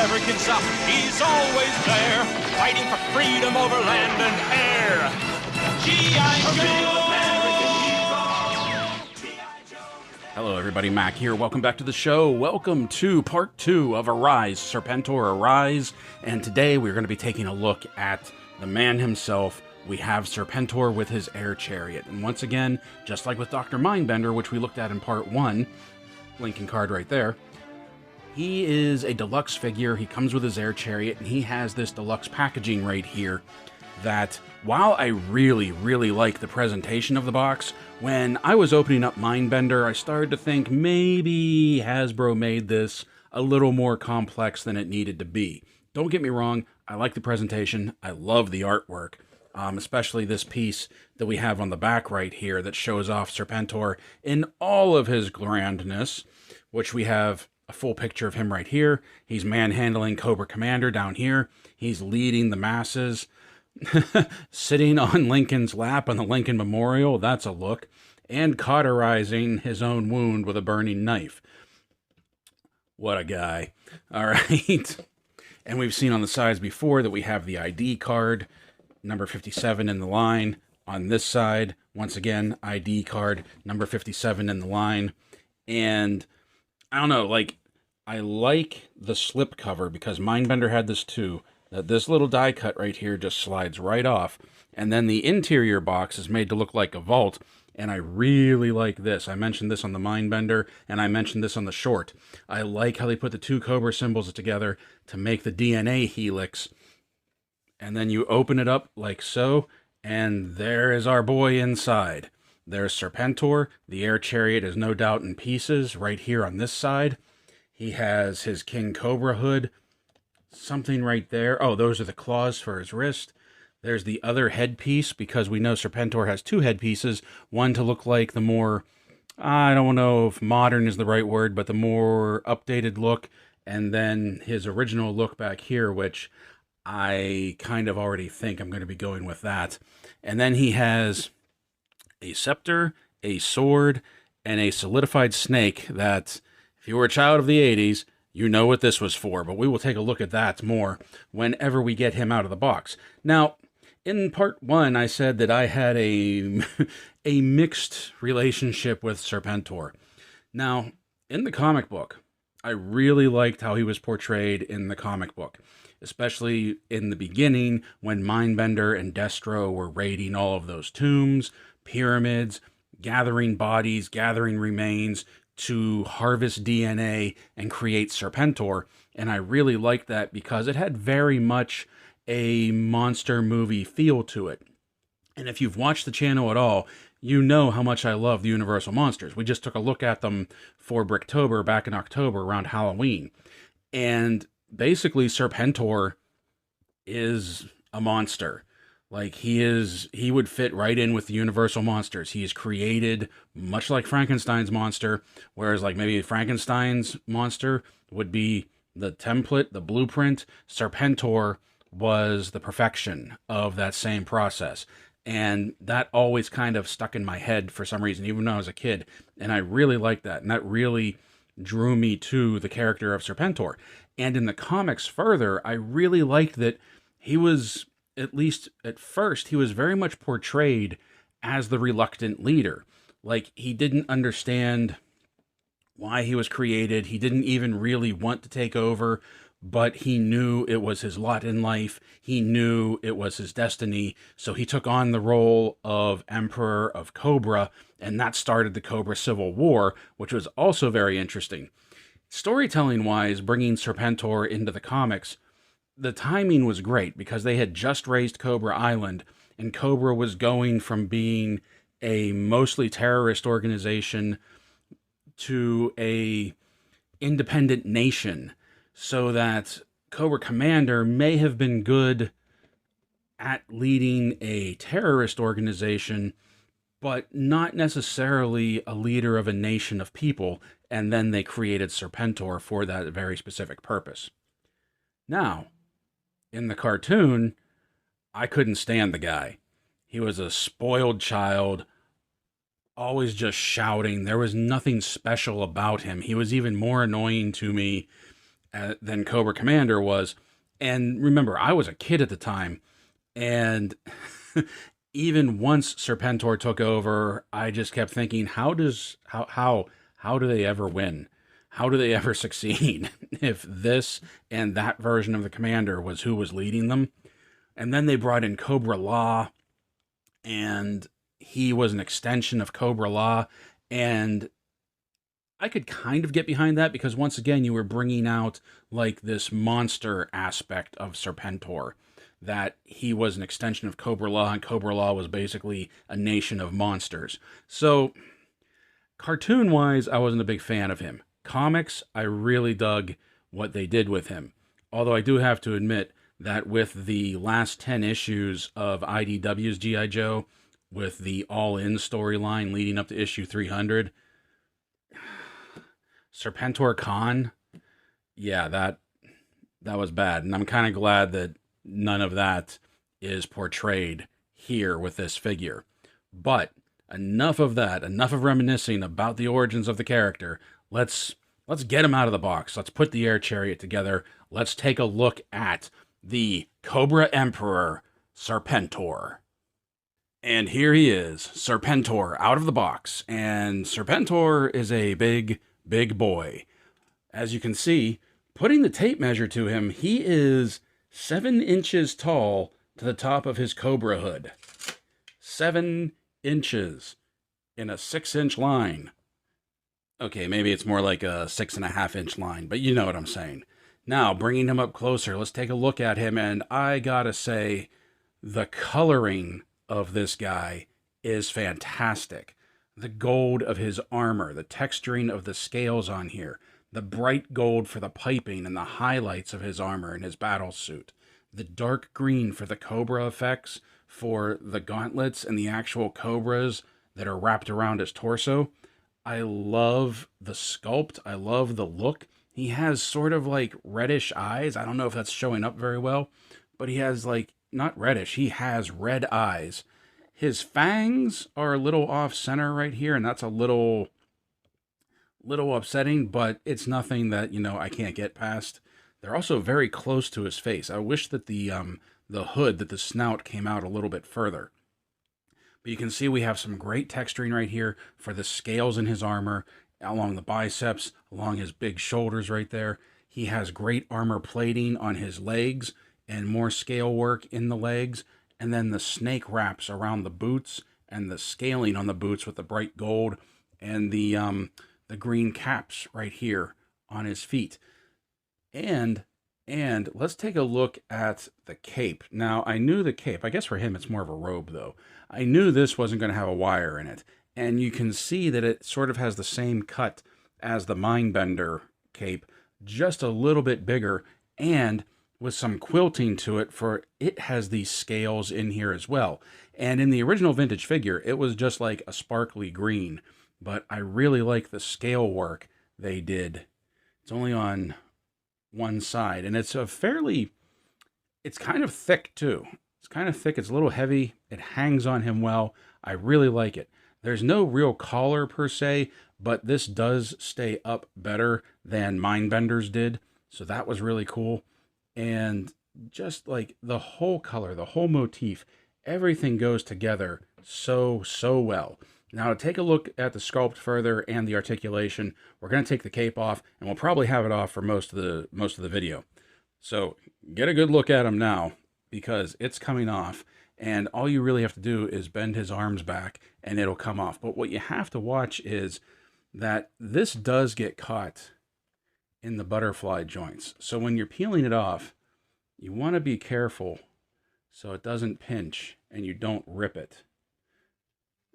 ever gives up. He's always there, fighting for freedom over land and air. G.I. Joe! Hello everybody, Mac here. Welcome back to the show. Welcome to part 2 of Arise, Serpentor Arise. And today we're going to be taking a look at the man himself. We have Serpentor with his air chariot. And once again, just like with Dr. Mindbender, which we looked at in part 1, Lincoln card right there, he is a deluxe figure. He comes with his air chariot, and he has this deluxe packaging right here that, while I really like the presentation of the box, when I was opening up Mindbender, I started to think maybe Hasbro made this a little more complex than it needed to be. Don't get me wrong, I like the presentation, I love the artwork, especially this piece that we have on the back right here that shows off Serpentor in all of his grandness, which we have a full picture of him right here. He's manhandling Cobra Commander down here. He's leading the masses. Sitting on Lincoln's lap on the Lincoln Memorial, that's a look, and cauterizing his own wound with a burning knife. What a guy. All right. And we've seen on the sides before that we have the ID card, number 57 in the line. On this side, once again, ID card, number 57 in the line. And I don't know, like, I like the slip cover because Mindbender had this too. That this little die cut right here just slides right off. And then the interior box is made to look like a vault. And I really like this. I mentioned this on the Mindbender, and I mentioned this on the short. I like how they put the two Cobra symbols together to make the DNA helix. And then you open it up like so, and there is our boy inside. There's Serpentor. The air chariot is no doubt in pieces right here on this side. He has his King Cobra hood. Something right there. Oh, those are the claws for his wrist. There's the other headpiece, because we know Serpentor has two headpieces. One to look like the more, I don't know if modern is the right word, but the more updated look. And then his original look back here, which I kind of already think I'm going to be going with that. And then he has a scepter, a sword, and a solidified snake that, if you were a child of the 80s, you know what this was for, but we will take a look at that more whenever we get him out of the box. Now, in part 1, I said that I had a mixed relationship with Serpentor. Now, in the comic book, I really liked how he was portrayed in the comic book, especially in the beginning when Mindbender and Destro were raiding all of those tombs, pyramids, gathering bodies, gathering remains, to harvest DNA and create Serpentor. And I really liked that because it had very much a monster movie feel to it. And if you've watched the channel at all, you know how much I love the Universal Monsters. We just took a look at them for Bricktober back in October around Halloween. And basically Serpentor is a monster. Like, he would fit right in with the Universal Monsters. He is created much like Frankenstein's monster, whereas like maybe Frankenstein's monster would be the template, the blueprint. Serpentor was the perfection of that same process. And that always kind of stuck in my head for some reason, even when I was a kid. And I really liked that. And that really drew me to the character of Serpentor. And in the comics further, I really liked that he was, at least at first, he was very much portrayed as the reluctant leader. Like, he didn't understand why he was created. He didn't even really want to take over, but he knew it was his lot in life. He knew it was his destiny. So he took on the role of Emperor of Cobra, and that started the Cobra Civil War, which was also very interesting. Storytelling-wise, bringing Serpentor into the comics, the timing was great because they had just raised Cobra Island, and Cobra was going from being a mostly terrorist organization to a independent nation, so that Cobra Commander may have been good at leading a terrorist organization, but not necessarily a leader of a nation of people, and then they created Serpentor for that very specific purpose. Now, in the cartoon, I couldn't stand the guy. He was a spoiled child, always just shouting. There was nothing special about him. He was even more annoying to me than Cobra Commander was. And remember, I was a kid at the time, and even once Serpentor took over, I just kept thinking, how do they ever win? How do they ever succeed if this and that version of the commander was who was leading them? And then they brought in Cobra Law, and he was an extension of Cobra Law, and I could kind of get behind that because once again, you were bringing out like this monster aspect of Serpentor, that he was an extension of Cobra Law, and Cobra Law was basically a nation of monsters. So cartoon-wise, I wasn't a big fan of him. Comics, I really dug what they did with him. Although I do have to admit that with the last 10 issues of IDW's G.I. Joe, with the all-in storyline leading up to issue 300, Serpentor Khan, yeah, that was bad. And I'm kind of glad that none of that is portrayed here with this figure. But enough of that, enough of reminiscing about the origins of the character. Let's get him out of the box. Let's put the air chariot together. Let's take a look at the Cobra Emperor, Serpentor. And here he is, Serpentor, out of the box. And Serpentor is a big boy. As you can see, putting the tape measure to him, he is 7 inches tall to the top of his Cobra hood. 7 inches in a 6-inch line. Okay, maybe it's more like a 6.5-inch line, but you know what I'm saying. Now, bringing him up closer, let's take a look at him, and I gotta say, the coloring of this guy is fantastic. The gold of his armor, the texturing of the scales on here, the bright gold for the piping and the highlights of his armor and his battle suit, the dark green for the Cobra effects, for the gauntlets and the actual Cobras that are wrapped around his torso. I love the sculpt. I love the look. He has sort of like reddish eyes. I don't know if that's showing up very well, but he has like, not reddish, he has red eyes. His fangs are a little off center right here, and that's a little upsetting, but it's nothing that, I can't get past. They're also very close to his face. I wish that the hood, that the snout came out a little bit further. But you can see we have some great texturing right here for the scales in his armor, along the biceps, along his big shoulders right there. He has great armor plating on his legs and more scale work in the legs. And then the snake wraps around the boots and the scaling on the boots with the bright gold and the green caps right here on his feet. And let's take a look at the cape. Now, I knew the cape, I guess for him it's more of a robe though. I knew this wasn't going to have a wire in it. And you can see that it sort of has the same cut as the Mindbender cape, just a little bit bigger, and with some quilting to it, for it has these scales in here as well. And in the original vintage figure, it was just like a sparkly green, but I really like the scale work they did. It's only on one side, and it's it's kind of thick too. It's kind of thick, it's a little heavy, it hangs on him well. I really like it. There's no real collar per se, but this does stay up better than Mindbender's did, so that was really cool. And just like the whole color, the whole motif, everything goes together so well. Now to take a look at the sculpt further and the articulation, we're going to take the cape off, and we'll probably have it off for most of the video. So get a good look at him now, because it's coming off, and all you really have to do is bend his arms back and it'll come off. But what you have to watch is that this does get caught in the butterfly joints. So when you're peeling it off, you want to be careful so it doesn't pinch and you don't rip it.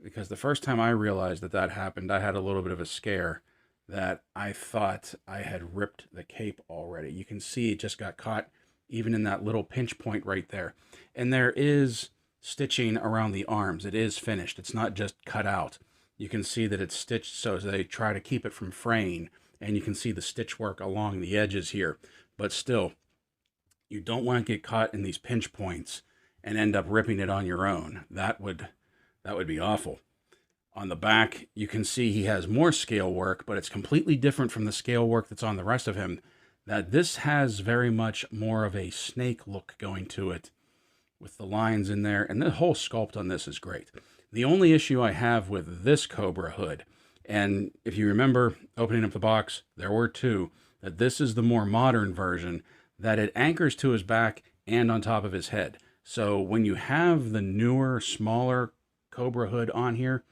Because the first time I realized that happened, I had a little bit of a scare that I thought I had ripped the cape already. You can see it just got caught even in that little pinch point right there. And there is stitching around the arms. It is finished. It's not just cut out. You can see that it's stitched so they try to keep it from fraying. And you can see the stitch work along the edges here. But still, you don't want to get caught in these pinch points and end up ripping it on your own. That would be awful. On the back, you can see he has more scale work, but it's completely different from the scale work that's on the rest of him. that this has very much more of a snake look going to it with the lines in there, and the whole sculpt on this is great. The only issue I have with this Cobra hood, and if you remember opening up the box, there were two, that this is the more modern version, that it anchors to his back and on top of his head. So when you have the newer, smaller Cobra hood on here,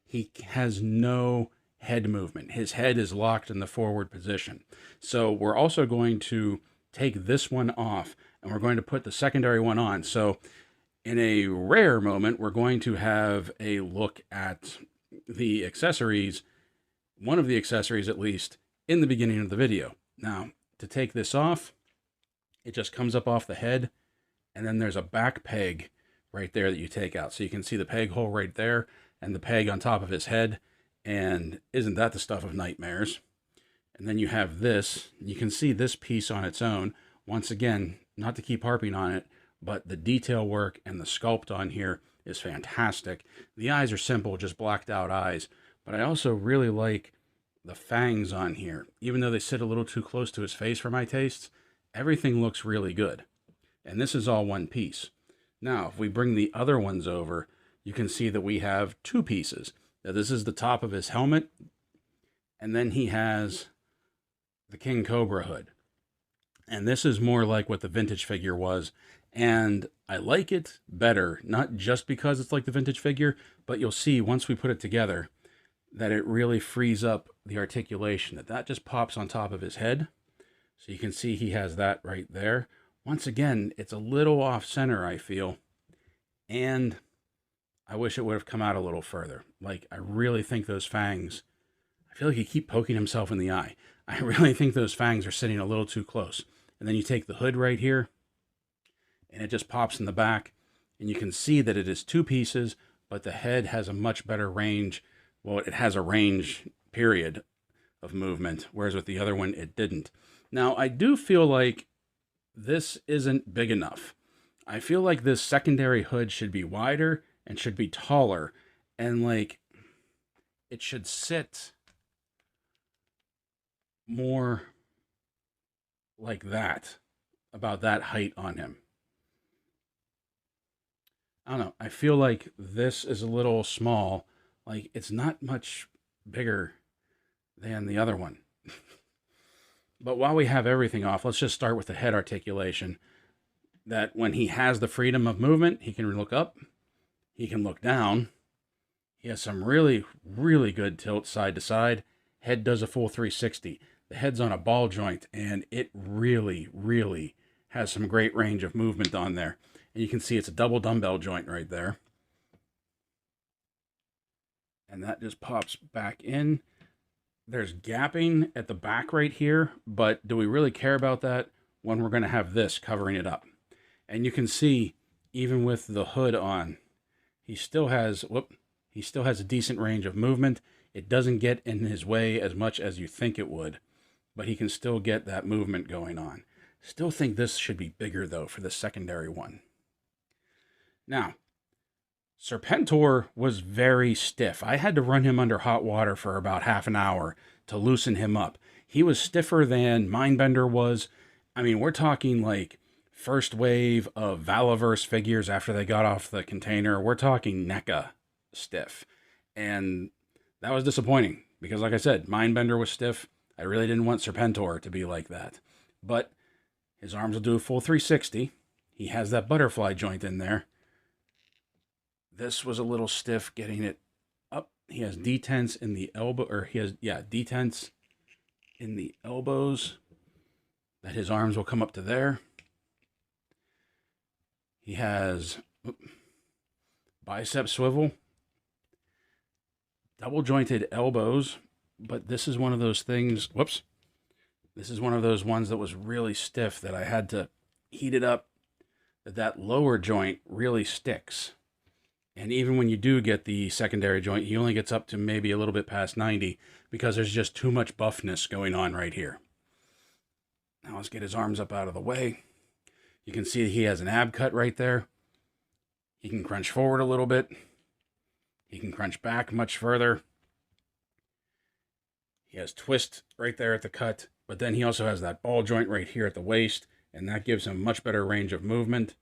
he has no head movement. His head is locked in the forward position. So we're also going to take this one off, and we're going to put the secondary one on. So in a rare moment, we're going to have a look at the accessories, one of the accessories at least, in the beginning of the video. Now, to take this off, it just comes up off the head, and then there's a back peg right there that you take out. So you can see the peg hole right there, and the peg on top of his head, and isn't that the stuff of nightmares? And then you have this, you can see this piece on its own. Once again, not to keep harping on it, but the detail work and the sculpt on here is fantastic. The eyes are simple, just blacked out eyes, but I also really like the fangs on here. Even though they sit a little too close to his face for my tastes, everything looks really good. And this is all one piece. Now, if we bring the other ones over, you can see that we have two pieces. Now, this is the top of his helmet, and then he has the King Cobra hood. And this is more like what the vintage figure was, and I like it better, not just because it's like the vintage figure, but you'll see once we put it together that it really frees up the articulation, that just pops on top of his head. So you can see he has that right there. Once again, it's a little off center, I feel, and I wish it would have come out a little further. Like, I really think those fangs, I feel like he keeps poking himself in the eye. I really think those fangs are sitting a little too close. And then you take the hood right here, and it just pops in the back, and you can see that it is two pieces, but the head has a much better range. Well, it has a range, period, of movement, whereas with the other one, it didn't. Now, I do feel like this isn't big enough. I feel like this secondary hood should be wider and should be taller, and like it should sit more like that, about that height on him. I don't know. I feel like this is a little small. Like, it's not much bigger than the other one. But while we have everything off, let's just start with the head articulation. That when he has the freedom of movement, he can look up, he can look down. He has some really, really good tilt side to side. Head does a full 360. The head's on a ball joint, and it really, really has some great range of movement on there. And you can see it's a double dumbbell joint right there. And that just pops back in. There's gapping at the back right here, but do we really care about that when we're going to have this covering it up? And you can see, even with the hood on, he still has a decent range of movement. It doesn't get in his way as much as you think it would, but he can still get that movement going on. Still think this should be bigger, though, for the secondary one. Now, Serpentor was very stiff. I had to run him under hot water for about half an hour to loosen him up. He was stiffer than Mindbender was. I mean, we're talking like first wave of Valaverse figures after they got off the container. We're talking NECA stiff. And that was disappointing because, like I said, Mindbender was stiff. I really didn't want Serpentor to be like that. But his arms will do a full 360. He has that butterfly joint in there. This was a little stiff getting it up. He has detents in the elbow, or he has, detents in the elbows that his arms will come up to there. He has bicep swivel, double jointed elbows, but this is one of those things, this is one of those ones that was really stiff that I had to heat it up, that lower joint really sticks. And even when you do get the secondary joint, he only gets up to maybe a little bit past 90 because there's just too much buffness going on right here. Now let's get his arms up out of the way. You can see he has an ab cut right there. He can crunch forward a little bit. He can crunch back much further. He has twist right there at the cut, but then he also has that ball joint right here at the waist, and that gives him much better range of movement.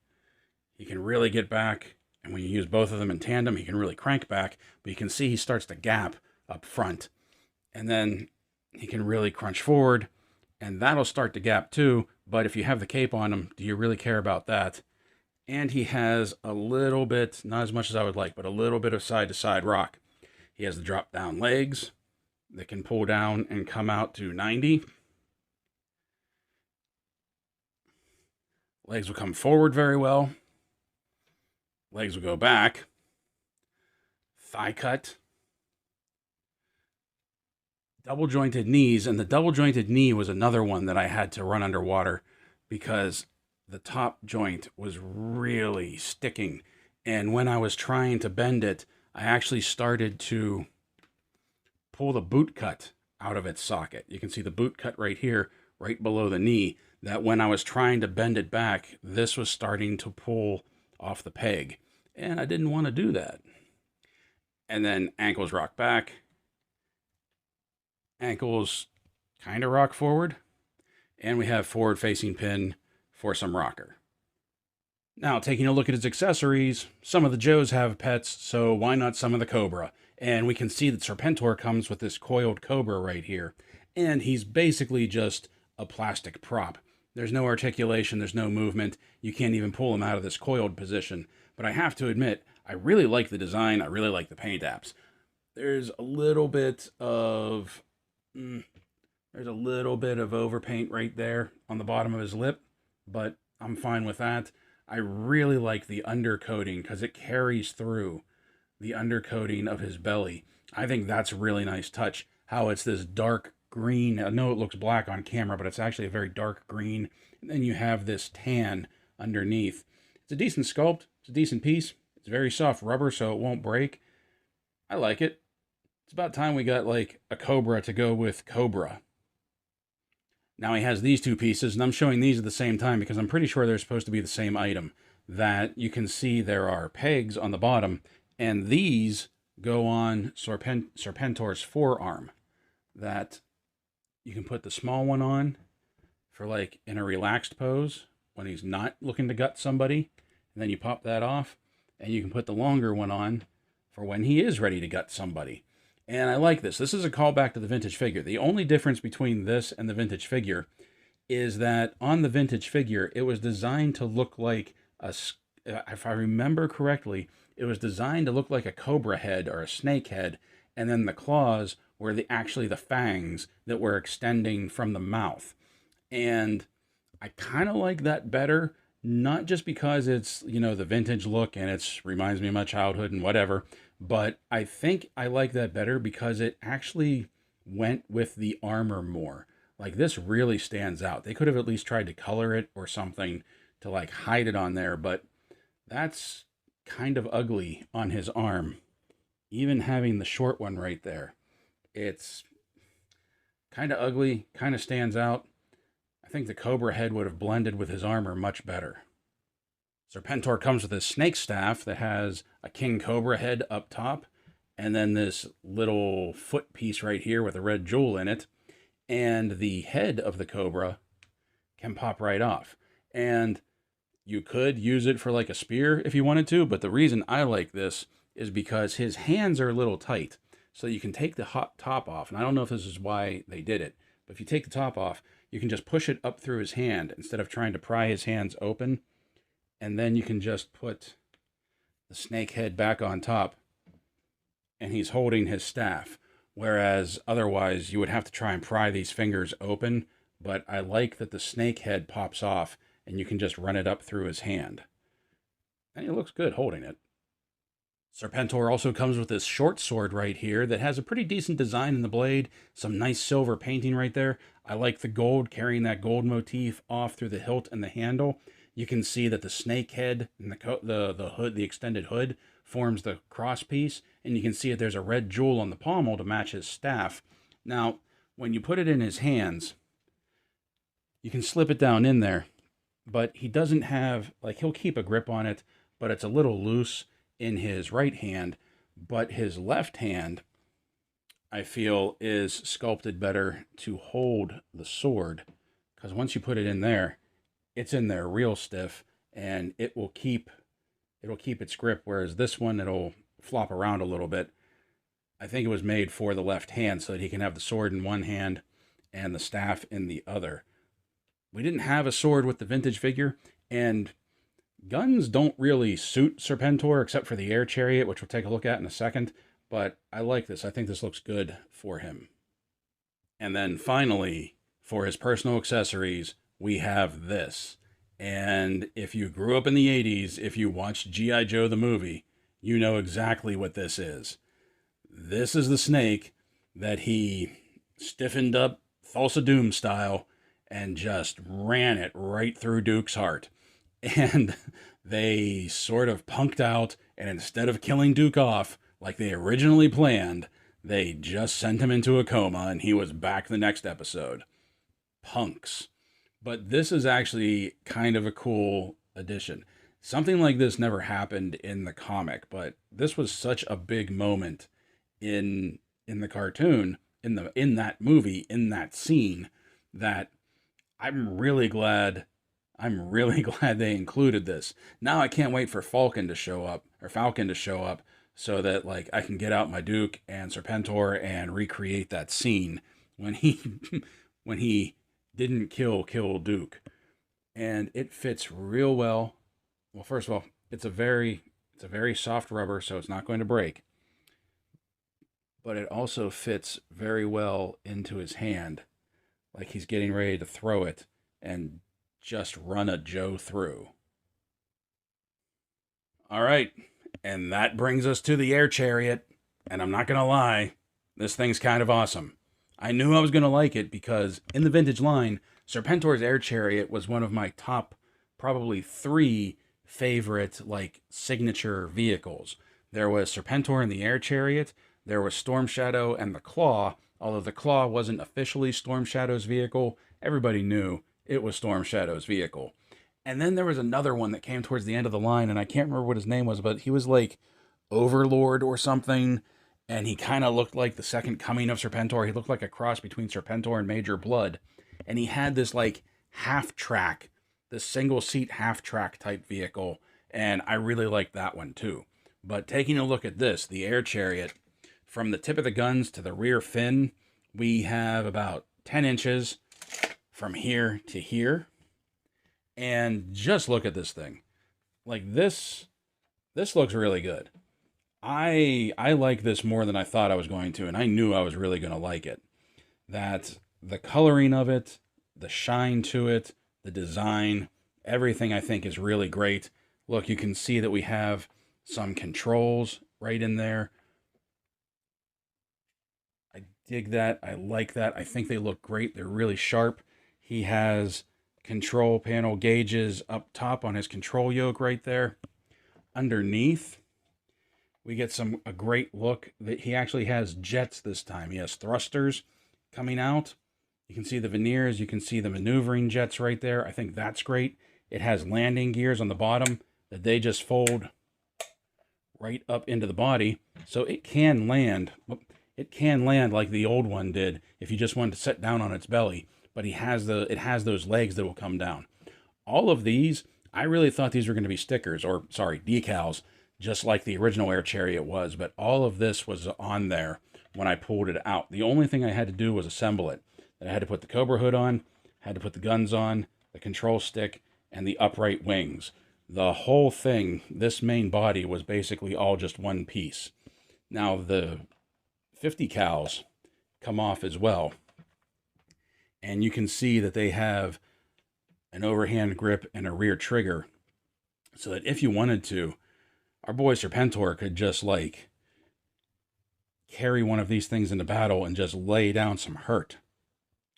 He can really get back, and when you use both of them in tandem, he can really crank back, but you can see he starts to gap up front, and then he can really crunch forward, and that'll start to gap too, but if you have the cape on him, do you really care about that? And he has a little bit, not as much as I would like, but a little bit of side-to-side rock. He has the drop-down legs that can pull down and come out to 90. Legs will come forward very well. Legs will go back. Thigh cut. Double jointed knees, and the double jointed knee was another one that I had to run underwater because the top joint was really sticking. And when I was trying to bend it, I actually started to pull the boot cut out of its socket. You can see the boot cut right here, right below the knee, that when I was trying to bend it back, this was starting to pull off the peg. And I didn't want to do that. And then ankles rock back. Ankles kind of rock forward. And we have forward facing pin for some rocker. Now, taking a look at his accessories, some of the Joes have pets, so why not some of the Cobra? And we can see that Serpentor comes with this coiled Cobra right here. And he's basically just a plastic prop. There's no articulation, there's no movement. You can't even pull him out of this coiled position. But I have to admit, I really like the design, I really like the paint apps. There's a little bit of overpaint right there on the bottom of his lip, but I'm fine with that. I really like the undercoating because it carries through the undercoating of his belly. I think that's a really nice touch, how it's this dark green. I know it looks black on camera, but it's actually a very dark green. And then you have this tan underneath. It's a decent sculpt. It's a decent piece. It's very soft rubber, so it won't break. I like it. It's about time we got like a Cobra to go with Cobra. Now he has these two pieces, and I'm showing these at the same time because I'm pretty sure they're supposed to be the same item. That you can see there are pegs on the bottom, and these go on Serpentor's forearm. That you can put the small one on for like in a relaxed pose when he's not looking to gut somebody, and then you pop that off, and you can put the longer one on for when he is ready to gut somebody. And I like this. This is a callback to the vintage figure. The only difference between this and the vintage figure is that on the vintage figure, it was designed to look like if I remember correctly, it was designed to look like a cobra head or a snake head, and then the claws were actually the fangs that were extending from the mouth. And I kind of like that better, not just because it's, you know, the vintage look and it reminds me of my childhood and whatever, but I think I like that better because it actually went with the armor more. Like, this really stands out. They could have at least tried to color it or something to like hide it on there, but that's kind of ugly on his arm. Even having the short one right there, it's kind of ugly, kind of stands out. I think the Cobra head would have blended with his armor much better. Serpentor comes with his snake staff that has a king cobra head up top, and then this little foot piece right here with a red jewel in it, and the head of the cobra can pop right off. And you could use it for like a spear if you wanted to, but the reason I like this is because his hands are a little tight, so you can take the hot top off. And I don't know if this is why they did it, but if you take the top off, you can just push it up through his hand instead of trying to pry his hands open. And then you can just put the snake head back on top, and he's holding his staff. Whereas otherwise you would have to try and pry these fingers open, but I like that the snake head pops off and you can just run it up through his hand. And it looks good holding it. Serpentor also comes with this short sword right here that has a pretty decent design in the blade, some nice silver painting right there. I like the gold, carrying that gold motif off through the hilt and the handle. You can see that the snake head and the hood, the extended hood, forms the cross piece, and you can see that there's a red jewel on the pommel to match his staff. Now, when you put it in his hands, you can slip it down in there, but he doesn't have, like, he'll keep a grip on it, but it's a little loose in his right hand, but his left hand, I feel, is sculpted better to hold the sword, because once you put it in there, it's in there real stiff, and it'll keep its grip, whereas this one, it'll flop around a little bit. I think it was made for the left hand so that he can have the sword in one hand and the staff in the other. We didn't have a sword with the vintage figure, and guns don't really suit Serpentor except for the air chariot, which we'll take a look at in a second, but I like this. I think this looks good for him. And then finally, for his personal accessories, we have this. And if you grew up in the 80s, if you watched G.I. Joe the movie, you know exactly what this is. This is the snake that he stiffened up Thulsa Doom style and just ran it right through Duke's heart. And they sort of punked out, and instead of killing Duke off like they originally planned, they just sent him into a coma, and he was back the next episode. Punks. But this is actually kind of a cool addition. Something like this never happened in the comic, but this was such a big moment in the cartoon, in that movie, in that scene, that I'm really glad they included this. Now I can't wait for Falcon to show up, so that like I can get out my Duke and Serpentor and recreate that scene when he when he didn't kill Duke. And it fits real well. Well, first of all, it's a very soft rubber, so it's not going to break. But it also fits very well into his hand, like he's getting ready to throw it and just run a Joe through. All right, and that brings us to the air chariot. And I'm not going to lie, this thing's kind of awesome. I knew I was going to like it because in the vintage line, Serpentor's air chariot was one of my top probably 3 favorite like signature vehicles. There was Serpentor and the air chariot, there was Storm Shadow and the Claw. Although the Claw wasn't officially Storm Shadow's vehicle, everybody knew it was Storm Shadow's vehicle. And then there was another one that came towards the end of the line, and I can't remember what his name was, but he was like Overlord or something, and he kind of looked like the second coming of Serpentor. He looked like a cross between Serpentor and Major Blood. And he had this like half-track, this single-seat half-track type vehicle, and I really liked that one too. But taking a look at this, the air chariot, from the tip of the guns to the rear fin, we have about 10 inches from here to here. And just look at this thing. Like this looks really good. I like this more than I thought I was going to, and I knew I was really going to like it. That the coloring of it, the shine to it, the design, everything I think is really great. Look, you can see that we have some controls right in there. I dig that. I like that. I think they look great. They're really sharp. He has control panel gauges up top on his control yoke right there. Underneath, we get a great look that he actually has jets this time. He has thrusters coming out. You can see the veneers. You can see the maneuvering jets right there. I think that's great. It has landing gears on the bottom that they just fold right up into the body. So it can land. It can land like the old one did if you just wanted to sit down on its belly. But it has those legs that will come down. All of these, I really thought these were going to be stickers, or sorry, decals, just like the original air chariot was. But all of this was on there when I pulled it out. The only thing I had to do was assemble it. I had to put the Cobra hood on, had to put the guns on, the control stick, and the upright wings. The whole thing, this main body, was basically all just one piece. Now the 50 cals come off as well. And you can see that they have an overhand grip and a rear trigger. So that if you wanted to, our boy Serpentor could just like carry one of these things into battle and just lay down some hurt.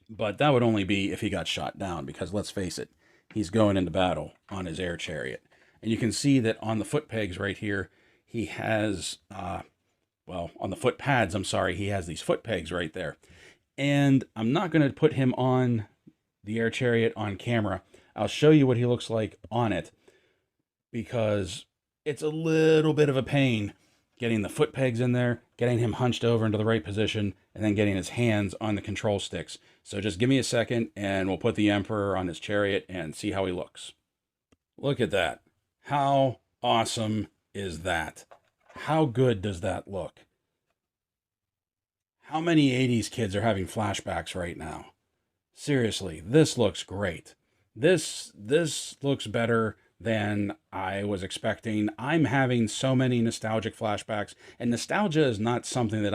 But that would only be if he got shot down, because let's face it, he's going into battle on his air chariot. And you can see that on the foot pegs right here, he has, on the foot pads, he has these foot pegs right there. And I'm not going to put him on the air chariot on camera. I'll show you what he looks like on it, because it's a little bit of a pain getting the foot pegs in there, getting him hunched over into the right position, and then getting his hands on the control sticks. So just give me a second, and we'll put the Emperor on his chariot and see how he looks. Look at that. How awesome is that? How good does that look? How many 80s kids are having flashbacks right now? Seriously, this looks great. This looks better than I was expecting. I'm having so many nostalgic flashbacks, and nostalgia is not something that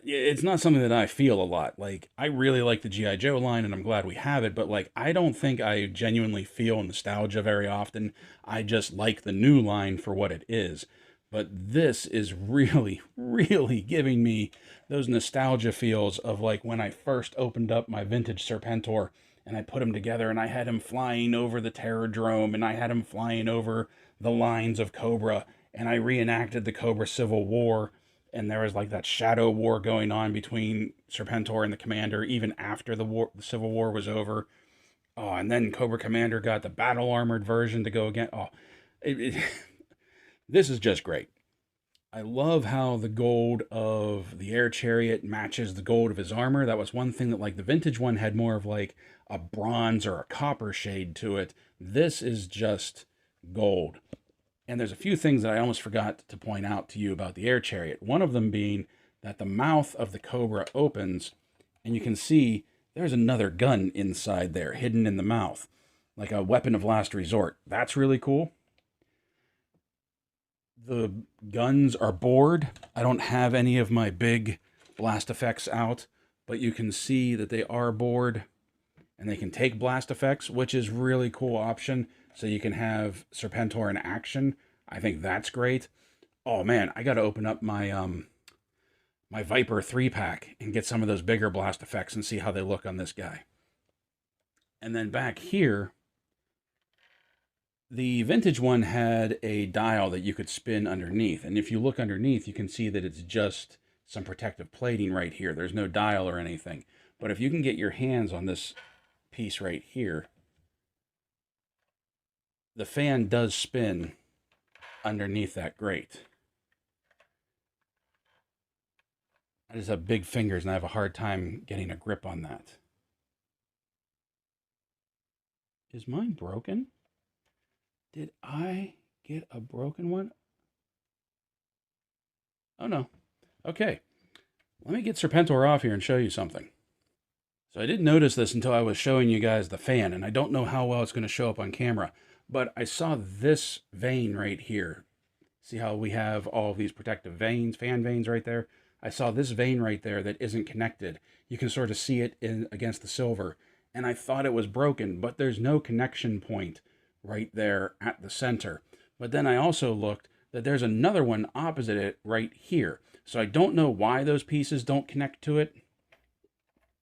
it's not something that I feel a lot. Like, I really like the G.I. Joe line, and I'm glad we have it, but like, I don't think I genuinely feel nostalgia very often. I just like the new line for what it is. But this is really, really giving me those nostalgia feels of like when I first opened up my vintage Serpentor and I put him together and I had him flying over the Terrordrome and I had him flying over the lines of Cobra and I reenacted the Cobra Civil War, and there was like that shadow war going on between Serpentor and the Commander even after the Civil War was over. Oh, and then Cobra Commander got the battle armored version to go again. Oh, it this is just great. I love how the gold of the air chariot matches the gold of his armor. That was one thing that like the vintage one had more of like a bronze or a copper shade to it. This is just gold. And there's a few things that I almost forgot to point out to you about the air chariot. One of them being that the mouth of the Cobra opens and you can see there's another gun inside there hidden in the mouth, like a weapon of last resort. That's really cool. The guns are bored. I don't have any of my big blast effects out, but you can see that they are bored and they can take blast effects, which is really cool option. So you can have Serpentor in action. I think that's great. Oh man, I got to open up my my Viper 3-pack and get some of those bigger blast effects and see how they look on this guy. And then back here, the vintage one had a dial that you could spin underneath. And if you look underneath, you can see that it's just some protective plating right here. There's no dial or anything. But if you can get your hands on this piece right here, the fan does spin underneath that grate. I just have big fingers and I have a hard time getting a grip on that. Is mine broken? Did I get a broken one? Oh no. Okay. Let me get Serpentor off here and show you something. So I didn't notice this until I was showing you guys the fan, and I don't know how well it's going to show up on camera, but I saw this vein right here. See how we have all of these protective veins, fan veins right there? I saw this vein right there that isn't connected. You can sort of see it against the silver, and I thought it was broken, but there's no connection point right there at the center. But then I also looked that there's another one opposite it right here. So I don't know why those pieces don't connect to it.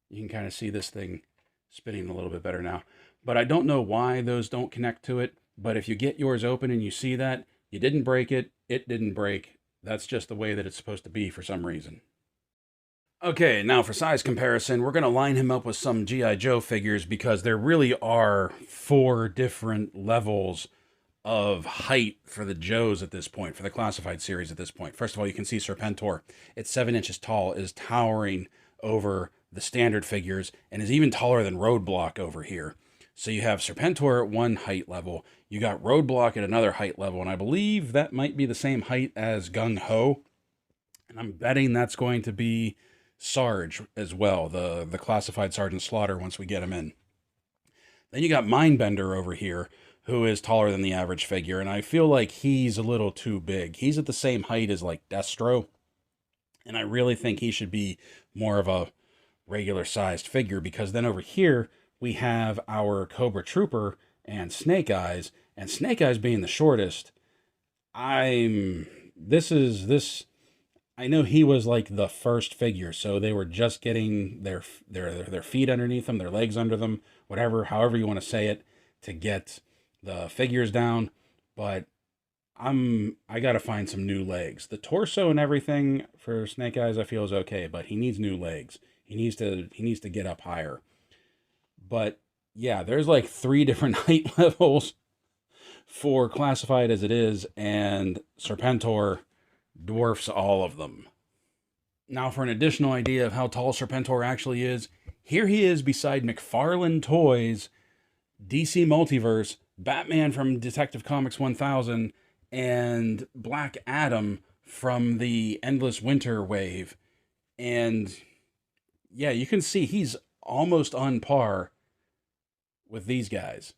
You can kind of see this thing spinning a little bit better now. But I don't know why those don't connect to it. But if you get yours open and you see that, you didn't break it, it didn't break. That's just the way that it's supposed to be for some reason. Okay, now for size comparison, we're going to line him up with some G.I. Joe figures because there really are 4 different levels of height for the Joes at this point, for the classified series at this point. First of all, you can see Serpentor. It's 7 inches tall, is towering over the standard figures, and is even taller than Roadblock over here. So you have Serpentor at one height level, you got Roadblock at another height level, and I believe that might be the same height as Gung Ho. And I'm betting that's going to be Sarge as well, the classified Sergeant Slaughter once we get him in. Then you got Mindbender over here, who is taller than the average figure, and I feel like he's a little too big. He's at the same height as like Destro, and I really think he should be more of a regular sized figure, because then over here we have our Cobra Trooper and Snake Eyes, and Snake Eyes being the shortest, I know he was like the first figure, so they were just getting their feet underneath them, their legs under them, whatever, however you want to say it, to get the figures down. But I got to find some new legs. The torso and everything for Snake Eyes I feel is okay, but he needs new legs. He needs to get up higher. But yeah, there's like 3 different height levels for classified as it is, and Serpentor dwarfs all of them. Now, for an additional idea of how tall Serpentor actually is, here he is beside McFarlane Toys, DC Multiverse, Batman from Detective Comics 1000, and Black Adam from the Endless Winter wave. And yeah, you can see he's almost on par with these guys.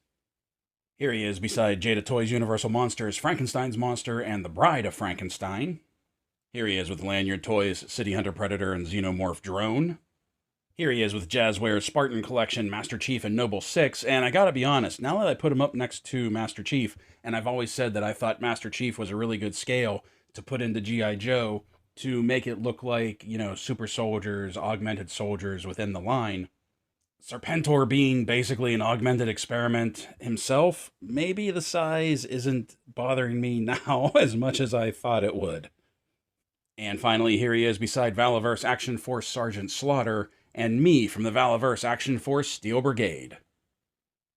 Here he is beside Jada Toys' Universal Monsters, Frankenstein's Monster, and the Bride of Frankenstein. Here he is with Lanyard Toys, City Hunter Predator, and Xenomorph Drone. Here he is with Jazzware's Spartan Collection, Master Chief, and Noble Six. And I gotta be honest, now that I put him up next to Master Chief, and I've always said that I thought Master Chief was a really good scale to put into G.I. Joe to make it look like, you know, super soldiers, augmented soldiers within the line. Serpentor being basically an augmented experiment himself, maybe the size isn't bothering me now as much as I thought it would. And finally, here he is beside Valaverse Action Force Sergeant Slaughter, and me from the Valaverse Action Force Steel Brigade.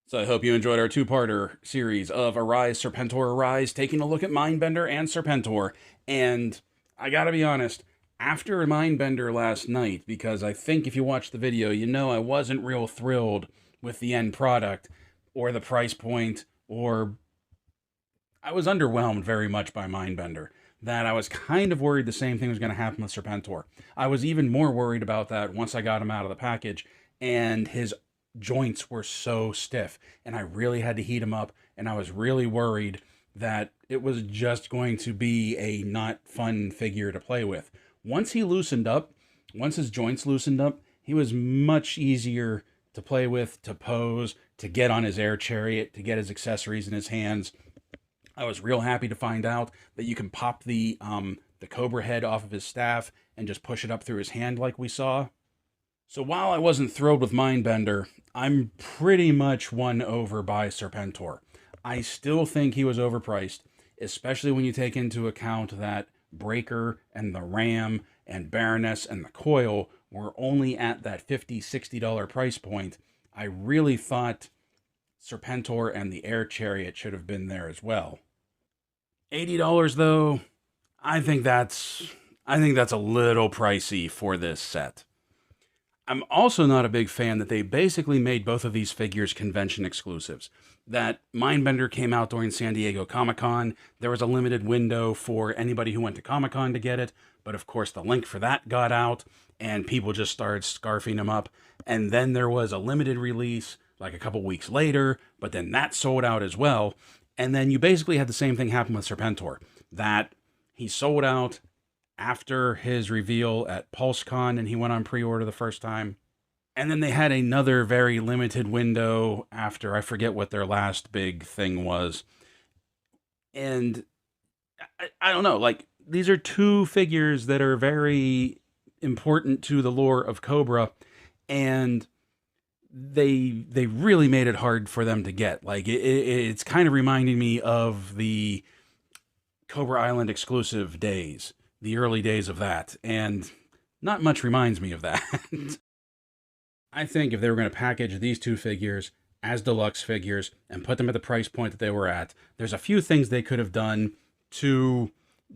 So I hope you enjoyed our two-parter series of Arise, Serpentor, Arise, taking a look at Mindbender and Serpentor. And I gotta be honest, after Mindbender last night, because I think if you watch the video, you know I wasn't real thrilled with the end product, or the price point, or I was underwhelmed very much by Mindbender. That I was kind of worried the same thing was going to happen with Serpentor. I was even more worried about that once I got him out of the package, and his joints were so stiff, and I really had to heat him up, and I was really worried that it was just going to be a not fun figure to play with. Once he loosened up, once his joints loosened up, he was much easier to play with, to pose, to get on his air chariot, to get his accessories in his hands. I was real happy to find out that you can pop the Cobra head off of his staff and just push it up through his hand like we saw. So while I wasn't thrilled with Mindbender, I'm pretty much won over by Serpentor. I still think he was overpriced, especially when you take into account that Breaker and the Ram and Baroness and the Coil were only at that $50, $60 price point. I really thought Serpentor and the Air Chariot should have been there as well. $80 though, I think that's a little pricey for this set. I'm also not a big fan that they basically made both of these figures convention exclusives. That Mindbender came out during San Diego Comic-Con. There was a limited window for anybody who went to Comic-Con to get it, but of course the link for that got out and people just started scarfing them up. And then there was a limited release like a couple weeks later, but then that sold out as well. And then you basically had the same thing happen with Serpentor, that he sold out after his reveal at PulseCon and he went on pre-order the first time. And then they had another very limited window after, I forget what their last big thing was. And I don't know, like, these are two figures that are very important to the lore of Cobra, and they really made it hard for them to get. Like, it's kind of reminding me of the Cobra Island exclusive days, the early days of that, and not much reminds me of that. I think if they were going to package these two figures as deluxe figures and put them at the price point that they were at, there's a few things they could have done to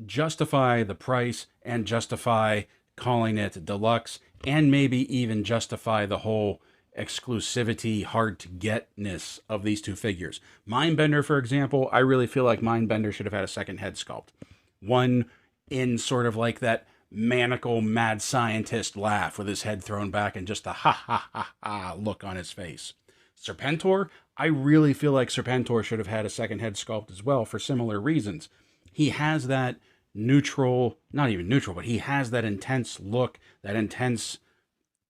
justify the price and justify calling it deluxe, and maybe even justify the whole exclusivity, hard to getness of these two figures. Mindbender, for example, I really feel like Mindbender should have had a second head sculpt. One in sort of like that maniacal mad scientist laugh with his head thrown back and just a ha ha ha ha look on his face. Serpentor, I really feel like Serpentor should have had a second head sculpt as well for similar reasons. He has that neutral, not even neutral, but he has that intense look, that intense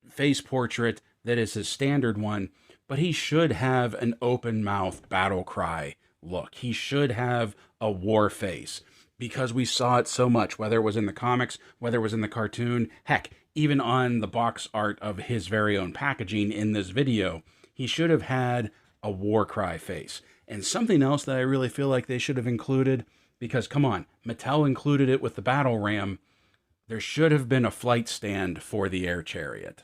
face portrait that is his standard one, but he should have an open mouth battle cry look. He should have a war face, because we saw it so much, whether it was in the comics, whether it was in the cartoon, heck, even on the box art of his very own packaging in this video, he should have had a war cry face. And something else that I really feel like they should have included, because come on, Mattel included it with the Battle Ram, there should have been a flight stand for the Air Chariot.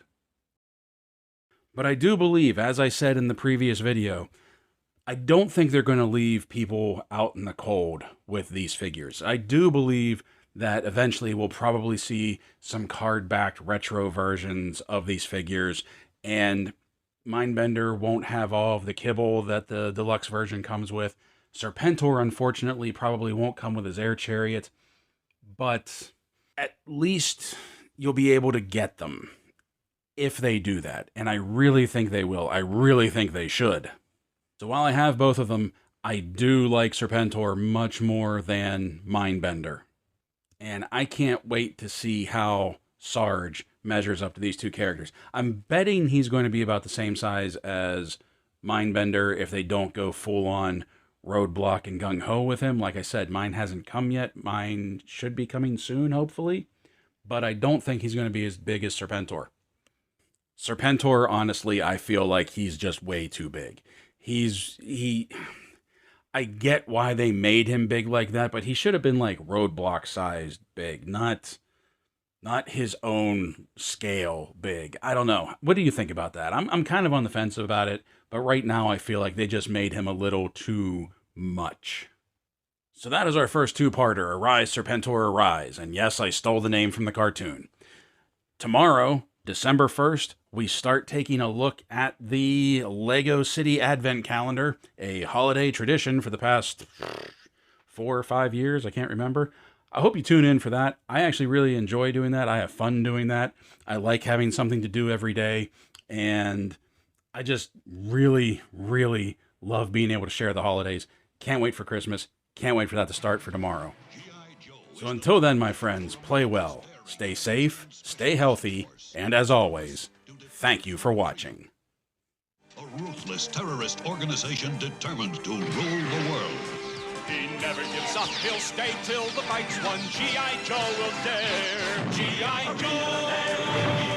But I do believe, as I said in the previous video, I don't think they're going to leave people out in the cold with these figures. I do believe that eventually we'll probably see some card-backed retro versions of these figures, and Mindbender won't have all of the kibble that the deluxe version comes with. Serpentor, unfortunately, probably won't come with his air chariot, but at least you'll be able to get them if they do that, and I really think they will. I really think they should. So while I have both of them, I do like Serpentor much more than Mindbender. And I can't wait to see how Sarge measures up to these two characters. I'm betting he's going to be about the same size as Mindbender if they don't go full-on Roadblock and Gung-Ho with him. Like I said, mine hasn't come yet. Mine should be coming soon, hopefully. But I don't think he's going to be as big as Serpentor. Serpentor, honestly, I feel like he's just way too big. I get why they made him big like that, but he should have been like Roadblock sized big, not his own scale big. I don't know. What do you think about that? I'm kind of on the fence about it, but right now I feel like they just made him a little too much. So that is our first two-parter, Arise, Serpentor, Arise. And yes, I stole the name from the cartoon. Tomorrow, December 1st, we start taking a look at the Lego City Advent Calendar, a holiday tradition for the past 4 or 5 years. I can't remember. I hope you tune in for that. I actually really enjoy doing that. I have fun doing that. I like having something to do every day. And I just really, really love being able to share the holidays. Can't wait for Christmas. Can't wait for that to start for tomorrow. So until then, my friends, play well, stay safe, stay healthy, and as always, thank you for watching. A ruthless terrorist organization determined to rule the world. He never gives up, he'll stay till the fight's won. G.I. Joe will dare. G.I. Joe!